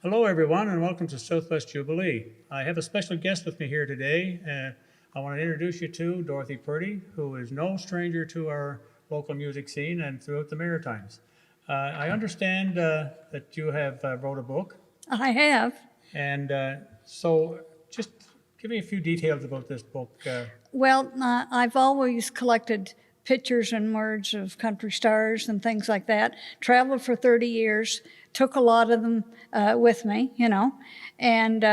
Hello, everyone, and welcome to Southwest Jubilee. I have a special guest with me here today. I want to introduce you to Dorothy Purdy, who is no stranger to our local music scene and throughout the Maritimes. I understand that you have wrote a book, I have. and so just give me a few details about this book. Well, I've always collected pictures and words of country stars and things like that. Traveled for 30 years, took a lot of them with me, and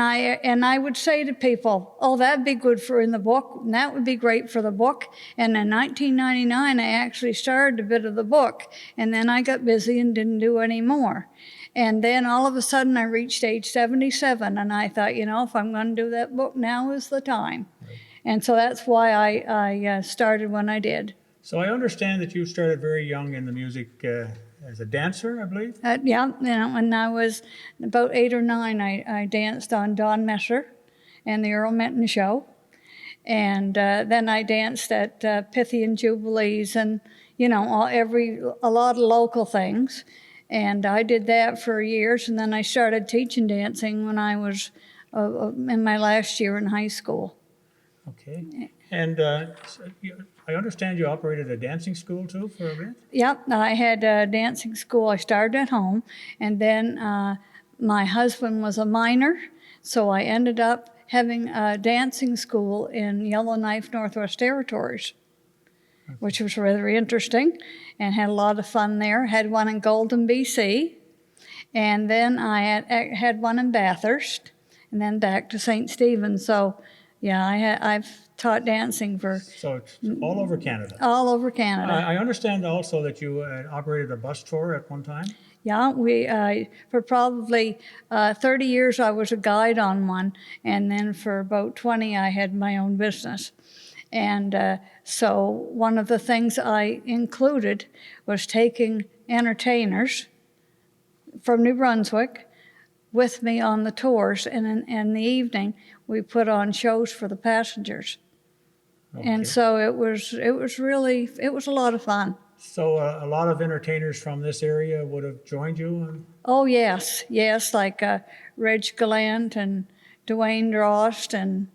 I would say to people, "Oh, that'd be good for in the book, and that would be great for the book." And in 1999, I actually started a bit of the book, and then I got busy and didn't do any more. And then all of a sudden, I reached age 77, and I thought, if I'm going to do that book, now is the time. Right. And so that's why I started when I did. So I understand that you started very young in the music as a dancer, I believe? Yeah, when I was about 8 or 9, I danced on Don Messer and the Earl Minton Show. And then I danced at Pythian Jubilees and, a lot of local things. And I did that for years, and then I started teaching dancing when I was in my last year in high school. Okay. And I understand you operated a dancing school too for a bit? Yep, I had a dancing school. I started at home, and then my husband was a miner, so I ended up having a dancing school in Yellowknife, Northwest Territories, which was rather interesting, and had a lot of fun there. Had one in Golden, BC, and then I had one in Bathurst, and then back to St. Stephen. So, yeah, I've taught dancing for... So it's all over Canada? All over Canada. I understand also that you operated a bus tour at one time? Yeah, for probably 30 years I was a guide on one, and then for about 20 I had my own business. And so one of the things I included was taking entertainers from New Brunswick with me on the tours, and in the evening we put on shows for the passengers. Okay. And so it was a lot of fun. So a lot of entertainers from this area would have joined you? Oh, yes, like Reg Gallant and Dwayne Drost and,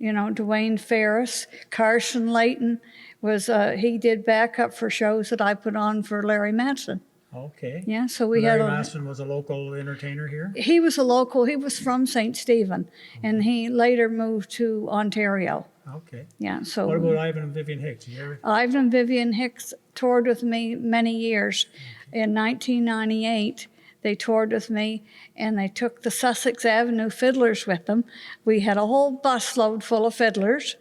Dwayne Ferris. Carson Layton he did backup for shows that I put on for Larry Madsen. Okay. Yeah, so we Larry had Madsen was a local entertainer here? He was a local. He was from St. Stephen, and he later moved to Ontario. Okay. Yeah, so... What about Ivan and Vivian Hicks? Ivan and Vivian Hicks toured with me many years. Okay. In 1998, they toured with me, and they took the Sussex Avenue Fiddlers with them. We had a whole busload full of fiddlers,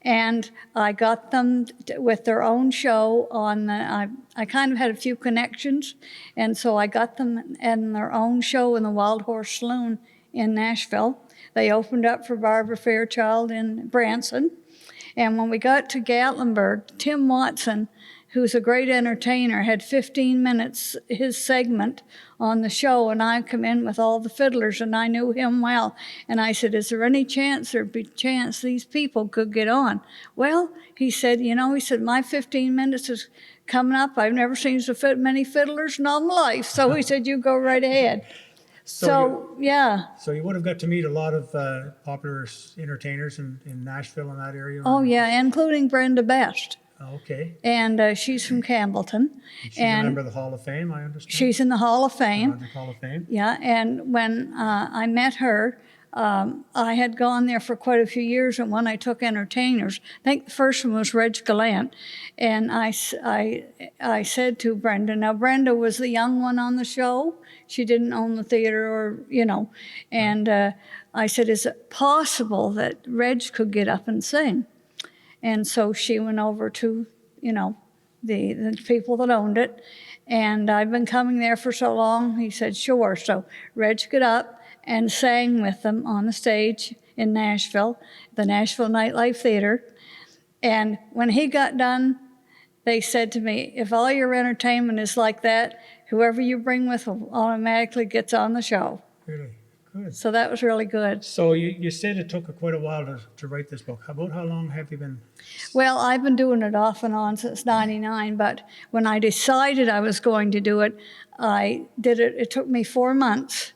and I got them with their own show on the... I kind of had a few connections, and so I got them in their own show in the Wild Horse Saloon in Nashville. They opened up for Barbara Fairchild in Branson. And when we got to Gatlinburg, Tim Watson, who's a great entertainer, had 15 minutes, his segment on the show, and I come in with all the fiddlers, and I knew him well. And I said, "Is there any chance these people could get on?" "Well," he said, "my 15 minutes is coming up. I've never seen so many fiddlers in all my life." So he said, "You go right ahead." So you would have got to meet a lot of popular entertainers in Nashville and that area? Oh, yeah, including Brenda Best. Okay. And she's from Campbellton. She's a member of the Hall of Fame, I understand? She's in the Hall of Fame. The Hall of Fame. Yeah, and when I met her, I had gone there for quite a few years, and when I took entertainers, I think the first one was Reg Gallant, and I said to Brenda, now Brenda was the young one on the show. She didn't own the theater and I said, "Is it possible that Reg could get up and sing?" And so she went over to, the people that owned it, and I've been coming there for so long. He said, "Sure." So Reg got up and sang with them on the stage in Nashville, the Nashville Nightlife Theater. And when he got done, they said to me, "If all your entertainment is like that, whoever you bring with them automatically gets on the show." Really? Good. So that was really good. So you said it took quite a while to write this book. About how long have you been? Well, I've been doing it off and on since '99, but when I decided I was going to do it, I did it. It took me 4 months,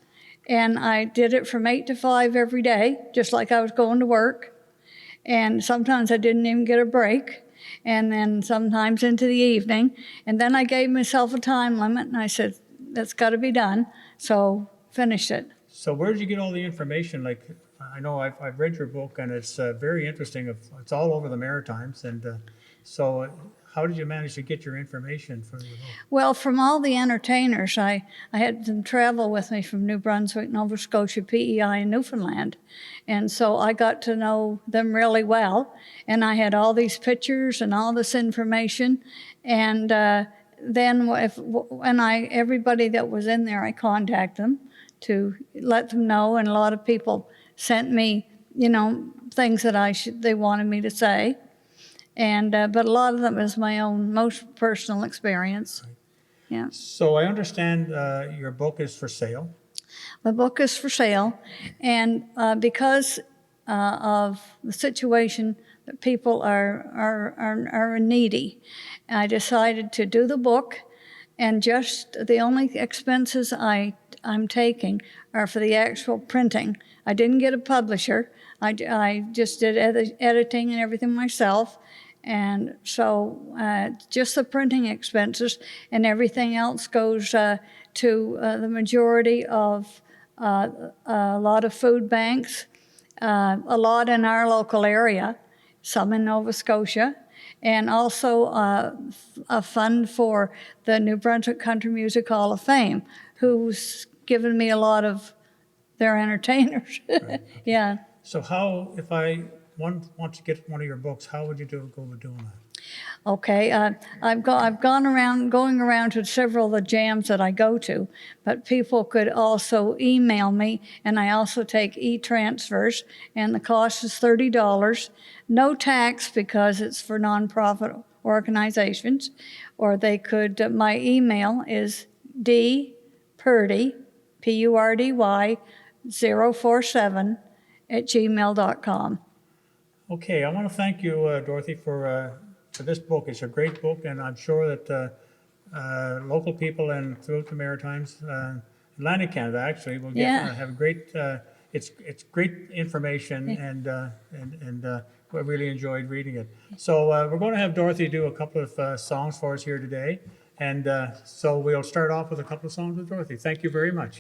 and I did it from 8 to 5 every day, just like I was going to work. And sometimes I didn't even get a break, and then sometimes into the evening. And then I gave myself a time limit, and I said, that's got to be done. So finished it. So where did you get all the information? Like, I know I've read your book, and it's very interesting. It's all over the Maritimes. And so how did you manage to get your information for your book? Well, from all the entertainers, I had them travel with me from New Brunswick, Nova Scotia, PEI, and Newfoundland. And so I got to know them really well. And I had all these pictures and all this information. And then everybody that was in there, I contacted them to let them know. And a lot of people sent me, things that they wanted me to say. And but a lot of them is my own most personal experience. Right. Yeah. So I understand your book is for sale. My book is for sale, and because of the situation that people are needy, I decided to do the book, and just the only expenses I'm taking are for the actual printing. I didn't get a publisher. I just did editing and everything myself. And so just the printing expenses, and everything else goes to the majority of a lot of food banks, a lot in our local area, some in Nova Scotia, and also a fund for the New Brunswick Country Music Hall of Fame, who's given me a lot of their entertainers. Right, okay. Yeah. So how, if I want to get one of your books, how would you go about doing that? Okay, I've going around to several of the jams that I go to, but people could also email me, and I also take e-transfers, and the cost is $30, no tax because it's for nonprofit organizations, or they could. My email is dpurdy, Purdy 047 @gmail.com. Okay, I want to thank you, Dorothy, for this book. It's a great book, and I'm sure that local people and throughout the Maritimes, Atlantic Canada actually, will have a great. It's great information, and I really enjoyed reading it. So we're going to have Dorothy do a couple of songs for us here today, and so we'll start off with a couple of songs with Dorothy. Thank you very much.